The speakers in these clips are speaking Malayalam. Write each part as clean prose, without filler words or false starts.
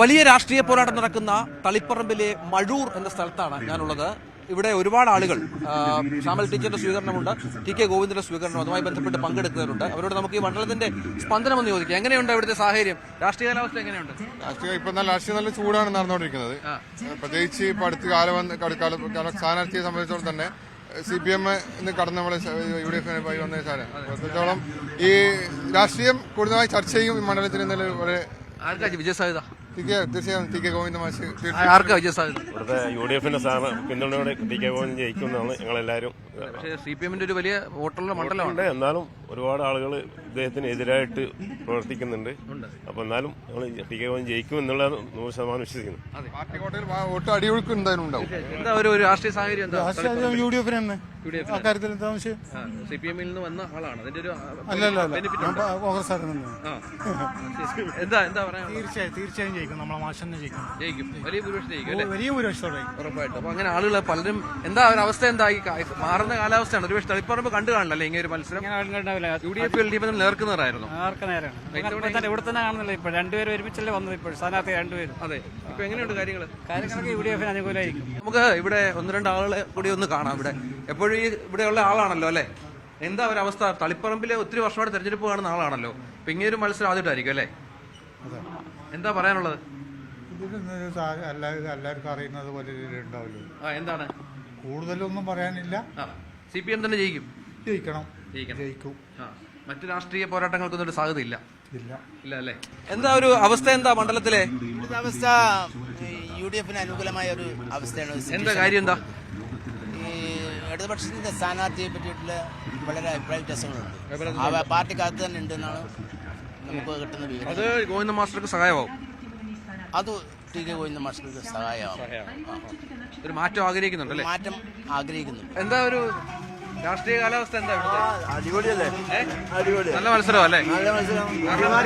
വലിയ രാഷ്ട്രീയ പോരാട്ടം നടക്കുന്ന തളിപ്പറമ്പിലെ മഴൂർ എന്ന സ്ഥലത്താണ് ഞാനുള്ളത്. ഇവിടെ ഒരുപാട് ആളുകൾ ശ്യാമൽ ടീച്ചറുടെ സ്വീകരണമുണ്ട്, ടി കെ ഗോവിന്ദന്റെ സ്വീകരണം, അതുമായി ബന്ധപ്പെട്ട് പങ്കെടുക്കുന്നവരുണ്ട്. അവരോട് നമുക്ക് ഈ മണ്ഡലത്തിന്റെ സ്പന്ദനം ഒന്ന് ചോദിക്കാം. എങ്ങനെയുണ്ട് ഇവിടുത്തെ സാഹചര്യം? രാഷ്ട്രീയ കാലാവസ്ഥ എങ്ങനെയുണ്ട്? രാഷ്ട്രീയം നല്ല ചൂടാണ് നടന്നുകൊണ്ടിരിക്കുന്നത്. പ്രത്യേകിച്ച് ഇപ്പൊ അടുത്ത സ്ഥാനാർത്ഥിയെ സംബന്ധിച്ചോളം തന്നെ CPM കടന്ന് നമ്മളെ UDF വന്ന സംബന്ധിച്ചോളം ഈ രാഷ്ട്രീയം കൂടുതലായി ചർച്ച ചെയ്യും. ഈ മണ്ഡലത്തിൽ ഇന്നലെ വിജയ സാധ്യത തീർച്ചയായും ടി കെ ഗോവിന്ദ മാഷ് ആർക്കാ വിജയ സാധ്യത? ഇവിടുത്തെ UDF പിന്തുണയോടെ ടി കെ ഗോവിന്ദൻ ജയിക്കുമെന്നാണ് ഞങ്ങളെല്ലാവരും. പക്ഷേ CPM ഒരു വലിയ വോട്ടുള്ള മണ്ഡലമുണ്ട്. എന്നാലും ഒരുപാട് ആളുകൾ ഇദ്ദേഹത്തിന് എതിരായിട്ട് പ്രവർത്തിക്കുന്നുണ്ട്. അപ്പൊ എന്നാലും ഞങ്ങൾ ടി കെ ഗോവിന്ദൻ ജയിക്കുമെന്നുള്ള 100% വിശ്വസിക്കുന്നു. പാർട്ടി കോട്ടയിൽ വോട്ട് അടിയൊഴുക്ക് എന്തായാലും ഉണ്ടാവും. എന്താ ഒരു രാഷ്ട്രീയ സാഹചര്യം എന്താ? UDF തന്നെ CPM നിന്ന് വന്ന ആളാണ്. അതിന്റെ ഒരു എന്താ പറയാ? തീർച്ചയായും ജയിക്കും. നമ്മളെ മാഷ് തന്നെ ജയിക്കും. വലിയ ഭൂരിപക്ഷം ജയിക്കും അല്ലേ? വലിയ ഭൂരിപക്ഷത്തോടെ ഉറപ്പായിട്ടും. അപ്പൊ അങ്ങനെ ആളുകൾ പലരും എന്താ ഒരു അവസ്ഥ എന്താ? ഈ മാറുന്ന കാലാവസ്ഥയാണ്. ഒരു പക്ഷേ തളിപ്പറമ്പ് കണ്ടു കാണില്ല ഇങ്ങനെ ഒരു മത്സരം. UDF LDF നേർക്കുന്നവരായിരുന്നു. ഇവിടെ തന്നെ കാണുന്നില്ല. ഇപ്പൊ രണ്ടുപേരും ഒരുമിച്ചല്ലേ വന്നത്. ഇപ്പോൾ സ്ഥാനാർത്ഥി രണ്ടുപേരും. അതെ. ഇപ്പൊ എങ്ങനെയുണ്ട് കാര്യങ്ങളൊക്കെ? UDF അനുകൂലമായിരിക്കും. നമുക്ക് ഇവിടെ ഒന്ന് രണ്ട് ആളുകളെ കൂടി ഒന്ന് കാണാം. ഇവിടെ എപ്പോഴും ഇവിടെയുള്ള ആളാണല്ലോ അല്ലെ? എന്താ ഒരു അവസ്ഥ? തളിപ്പറമ്പിലെ ഒത്തിരി വർഷമായിട്ട് തെരഞ്ഞെടുപ്പ് കാണുന്ന ആളാണല്ലോ. ഇപ്പൊ ഇങ്ങനെ ഒരു മത്സരം ആദ്യമായിട്ടായിരിക്കും അല്ലേ? എന്താ പറയാനുള്ളത്? എല്ലാവർക്കും അറിയുന്നത് പോലെ ഉണ്ടാവില്ല. എന്താണ്? കൂടുതലൊന്നും പറയാനില്ല. CPM തന്നെ ജയിക്കും. ജയിക്കും. മറ്റു രാഷ്ട്രീയ പോരാട്ടങ്ങൾക്കൊന്നും ഒരു സാധ്യതയില്ല. ഇല്ല അല്ലേ? എന്താ ഒരു അവസ്ഥ? എന്താ മണ്ഡലത്തിലെ അവസ്ഥ? UDF അനുകൂലമായ ഒരു അവസ്ഥയാണ്. എന്താ കാര്യം? എന്താ ഇടതുപക്ഷത്തിന്റെ സ്ഥാനാർത്ഥിയെ പറ്റിയിട്ടുള്ള വളരെ അഭിപ്രായ വ്യത്യാസങ്ങളുണ്ട്. പാർട്ടിക്കകത്ത് തന്നെ ഉണ്ടെന്നാണ് നമുക്ക് കിട്ടുന്ന വിവരം. അത് ഗോവിന്ദ മാസ്റ്റർക്ക് സഹായമാവും. അത് ടി കെ ഗോവിന്ദ മാസ്റ്റർക്ക് സഹായമാവും. ഒരു മാറ്റം ആഗ്രഹിക്കുന്നുണ്ടല്ലേ? മാറ്റം ആഗ്രഹിക്കുന്നുണ്ട്. എന്താ ഒരു രാഷ്ട്രീയ കാലാവസ്ഥ? എന്താ അടിപൊളിയല്ലേ? നല്ല മത്സരം അല്ലേ?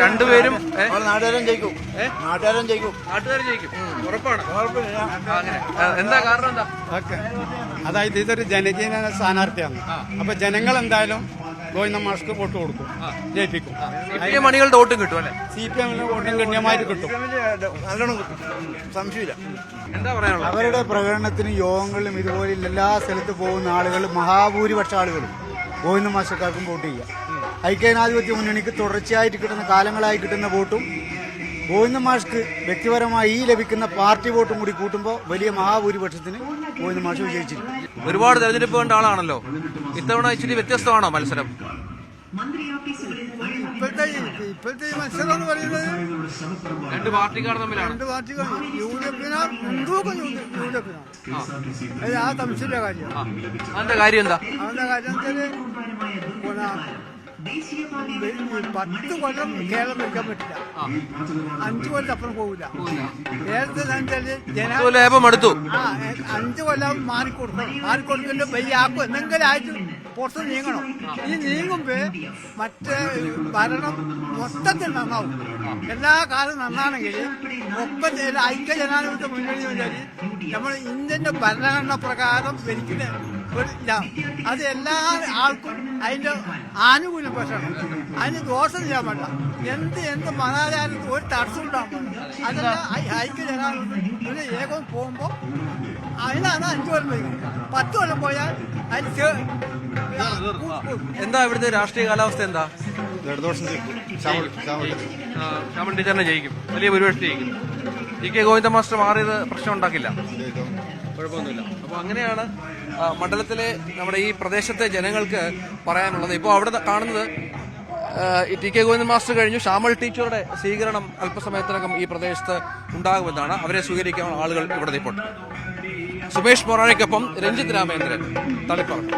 രണ്ടുപേരും നാട്ടുകാരും ജയിക്കും. നാട്ടുകാരും ജയിക്കും. ഉറപ്പാണ്. അങ്ങനെ എന്താ കാരണം? എന്താ? അതായത് ഇതൊരു ജനകീയ സ്ഥാനാർത്ഥിയാണ്. അപ്പൊ ജനങ്ങൾ എന്തായാലും ഗോവിന്ദ മാഷ്ക്ക് വോട്ട് കൊടുക്കും, ജയിപ്പിക്കും. CPM മണികളുടെ വോട്ടും കിട്ടും അല്ലെ? CPM വോട്ടും ഗണ്യമായിട്ട് കിട്ടും. നല്ലോണം കിട്ടും, സംശയമില്ല. എന്താ പറയാനുള്ളത്? അവരുടെ പ്രകടനത്തിനും യോഗങ്ങളിലും ഇതുപോലെ എല്ലാ സ്ഥലത്ത് പോകുന്ന ആളുകൾ, മഹാഭൂരിപക്ഷ ആളുകളും ഗോവിന്ദ മാഷക്കാർക്കും വോട്ട് ചെയ്യുക. ഐക്യജനാധിപത്യ മുന്നണിക്ക് തുടർച്ചയായിട്ട് കിട്ടുന്ന കാലങ്ങളായി കിട്ടുന്ന വോട്ടും ഗോവിന്ദ മാഷ്ക്ക് വ്യക്തിപരമായി ഈ ലഭിക്കുന്ന പാർട്ടി വോട്ടും കൂടി കൂട്ടുമ്പോൾ വലിയ മഹാഭൂരിപക്ഷത്തിന് ഗോവിന്ദ മാഷ് വിജയിച്ചിരിക്കും. ഒരുപാട് തെരഞ്ഞെടുപ്പ് കണ്ട ആളാണല്ലോ. ഇത്തവണ ഇച്ചിരി വ്യത്യസ്തമാണോ മത്സരം? ഇപ്പോഴത്തെ മത്സരം എന്ന് പറയുന്നത് രണ്ട് പാർട്ടിക്കാർ തമ്മിലാണ്. ആ സംശയമില്ല കാര്യം. അതിന്റെ കാര്യം എന്താ? അവന്റെ കാര്യം വെച്ചാല് 10 കൊല്ലം കേരളം നിൽക്കാൻ പറ്റില്ല. 5 കൊല്ലം അപ്പുറം പോകില്ല. കേരളത്തിൽ ലേപം എടുത്തു. 5 കൊല്ലം മാറിക്കൊടുക്കേണ്ട ബലിയാക്കും. എന്തെങ്കിലും ആയിട്ട് പുറത്ത് നീങ്ങണം. ഈ നീങ്ങുമ്പോ മറ്റേ ഭരണം മൊത്തത്തിൽ നന്നാവും. എല്ലാ കാലം നന്നാണെങ്കിൽ ഐക്യ ജനാധിപത്യ മുന്നണി വേണ്ടി നമ്മൾ ഇന്ത്യന്റെ ഭരണഘടന പ്രകാരം ഭരിക്കുന്ന ഒരു അത് എല്ലാ ആൾക്കും അതിന്റെ ആനുകൂല്യം പ്രശ്നമാണ്. അതിന് ദോഷം ചെയ്യാൻ പാടില്ല. എന്ത് മതാചാരത്തിൽ ഒരു തടസ്സം ഉണ്ടാകാൻ പാടില്ല. അതല്ല ഐക്യ ജനാധിപത്യം ഏകം പോകുമ്പോൾ അതിനാണ് 5 കൊല്ലം വയ്ക്കുന്നത്. 10 കൊല്ലം പോയാൽ എന്താ ഇവിടുത്തെ രാഷ്ട്രീയ കാലാവസ്ഥ? എന്താ? ശ്യാമൽ ടീച്ചറിനെ ജയിക്കും, വലിയ ഭൂരിപക്ഷം ജയിക്കും. ടി കെ ഗോവിന്ദ മാസ്റ്റർ മാറിയത് പ്രശ്നം ഉണ്ടാക്കില്ല, കുഴപ്പമൊന്നുമില്ല. അപ്പൊ അങ്ങനെയാണ് മണ്ഡലത്തിലെ നമ്മുടെ ഈ പ്രദേശത്തെ ജനങ്ങൾക്ക് പറയാനുള്ളത്. ഇപ്പോൾ അവിടെ കാണുന്നത് ടി കെ ഗോവിന്ദ മാസ്റ്റർ കഴിഞ്ഞു. ശ്യാമൽ ടീച്ചറുടെ സ്വീകരണം അല്പസമയത്തിനകം ഈ പ്രദേശത്ത് ഉണ്ടാകുമെന്നാണ്. അവരെ സ്വീകരിക്കാൻ ആളുകൾ ഇവിടെ ഇപ്പോൾ. സുമേഷ് മൊറാഴയ്ക്കൊപ്പം രഞ്ജിത്ത് രാമേന്ദ്രൻ, തളിപ്പറമ്പ്.